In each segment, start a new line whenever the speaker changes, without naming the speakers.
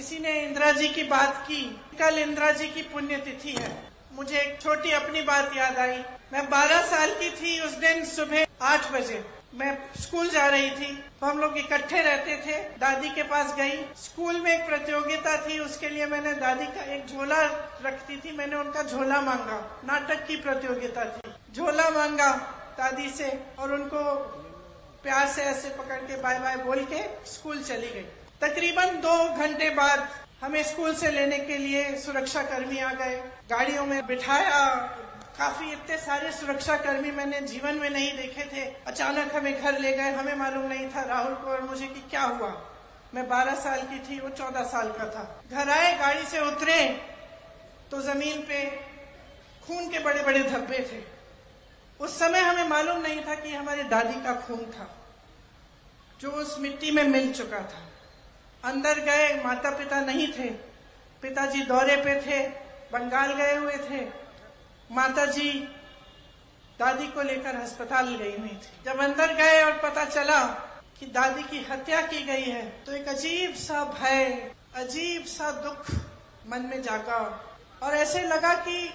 किसी ने इंदिरा जी की बात की। कल इंदिरा जी की पुण्यतिथि है। मुझे एक छोटी अपनी बात याद आई। मैं 12 साल की थी। उस दिन सुबह 8 बजे मैं स्कूल जा रही थी, तो हम लोग इकट्ठे रहते थे। दादी के पास गई। स्कूल में एक प्रतियोगिता थी, उसके लिए मैंने दादी का एक झोला रखती थी, मैंने उनका झोला मांगा। नाटक की प्रतियोगिता थी। झोला मांगा दादी से और उनको प्यार से ऐसे पकड़ के बाय बाय बोल के स्कूल चली गई। तकरीबन 2 घंटे बाद हमें स्कूल से लेने के लिए सुरक्षा कर्मी आ गए। गाड़ियों में बिठाया। काफी इतने सारे सुरक्षा कर्मी मैंने जीवन में नहीं देखे थे। अचानक हमें घर ले गए। हमें मालूम नहीं था, राहुल को और मुझे, कि क्या हुआ। मैं 12 साल की थी, वो 14 साल का था। घर आए, गाड़ी से उतरे तो जमीन पे खून के बड़े बड़े धब्बे थे। उस समय हमें मालूम नहीं था कि हमारी दादी का खून था जो उस मिट्टी में मिल चुका था। अंदर गए, माता पिता नहीं थे। पिताजी दौरे पे थे, बंगाल गए हुए थे। माताजी दादी को लेकर अस्पताल गई हुई थी। जब अंदर गए और पता चला कि दादी की हत्या की गई है, तो एक अजीब सा भय, अजीब सा दुख मन में जागा और ऐसे लगा कि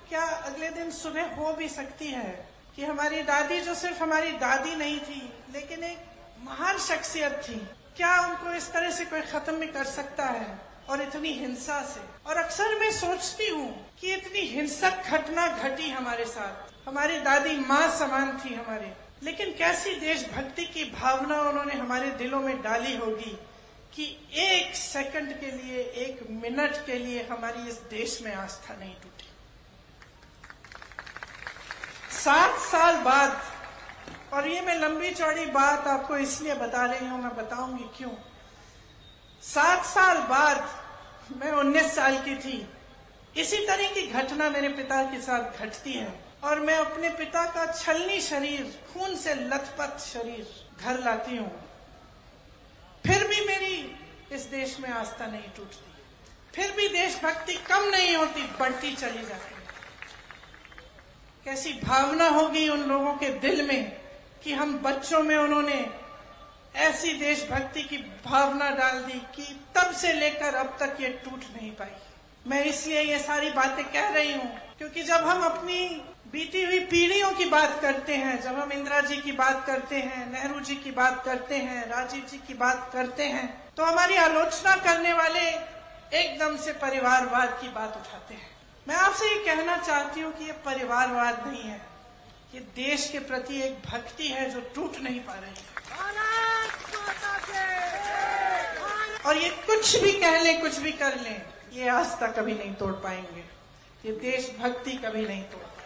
क्या अगले दिन सुबह हो भी सकती है कि हमारी दादी, जो सिर्फ हमारी दादी नहीं थी लेकिन एक महान शख्सियत थी, क्या उनको इस तरह से कोई खत्म भी कर सकता है, और इतनी हिंसा से। और अक्सर मैं सोचती हूँ कि इतनी हिंसक घटना घटी हमारे साथ। हमारी दादी माँ समान थी हमारे, लेकिन कैसी देशभक्ति की भावना उन्होंने हमारे दिलों में डाली होगी कि 1 सेकंड के लिए, 1 मिनट के लिए हमारी इस देश में आस्था नहीं टूटी। 7 साल बाद, और ये मैं लंबी चौड़ी बात आपको इसलिए बता रही हूं, मैं बताऊंगी क्यों। 7 साल बाद मैं 19 साल की थी। इसी तरह की घटना मेरे पिता के साथ घटती है और मैं अपने पिता का छलनी शरीर, खून से लथपथ शरीर घर लाती हूँ। फिर भी मेरी इस देश में आस्था नहीं टूटती, फिर भी देशभक्ति कम नहीं होती, बढ़ती चली जाती है। कैसी भावना होगी उन लोगों के दिल में कि हम बच्चों में उन्होंने ऐसी देशभक्ति की भावना डाल दी कि तब से लेकर अब तक ये टूट नहीं पाई। मैं इसलिए ये सारी बातें कह रही हूँ क्योंकि जब हम अपनी बीती हुई पीढ़ियों की बात करते हैं, जब हम इंदिरा जी की बात करते हैं, नेहरू जी की बात करते हैं, राजीव जी की बात करते हैं, तो हमारी आलोचना करने वाले एकदम से परिवारवाद की बात उठाते हैं। मैं आपसे ये कहना चाहती हूँ कि ये परिवारवाद नहीं है, ये देश के प्रति एक भक्ति है जो टूट नहीं पा रही है। और ये कुछ भी कह लें, कुछ भी कर लें, ये आस्था कभी नहीं तोड़ पाएंगे, ये देशभक्ति कभी नहीं तोड़ पाएंगे।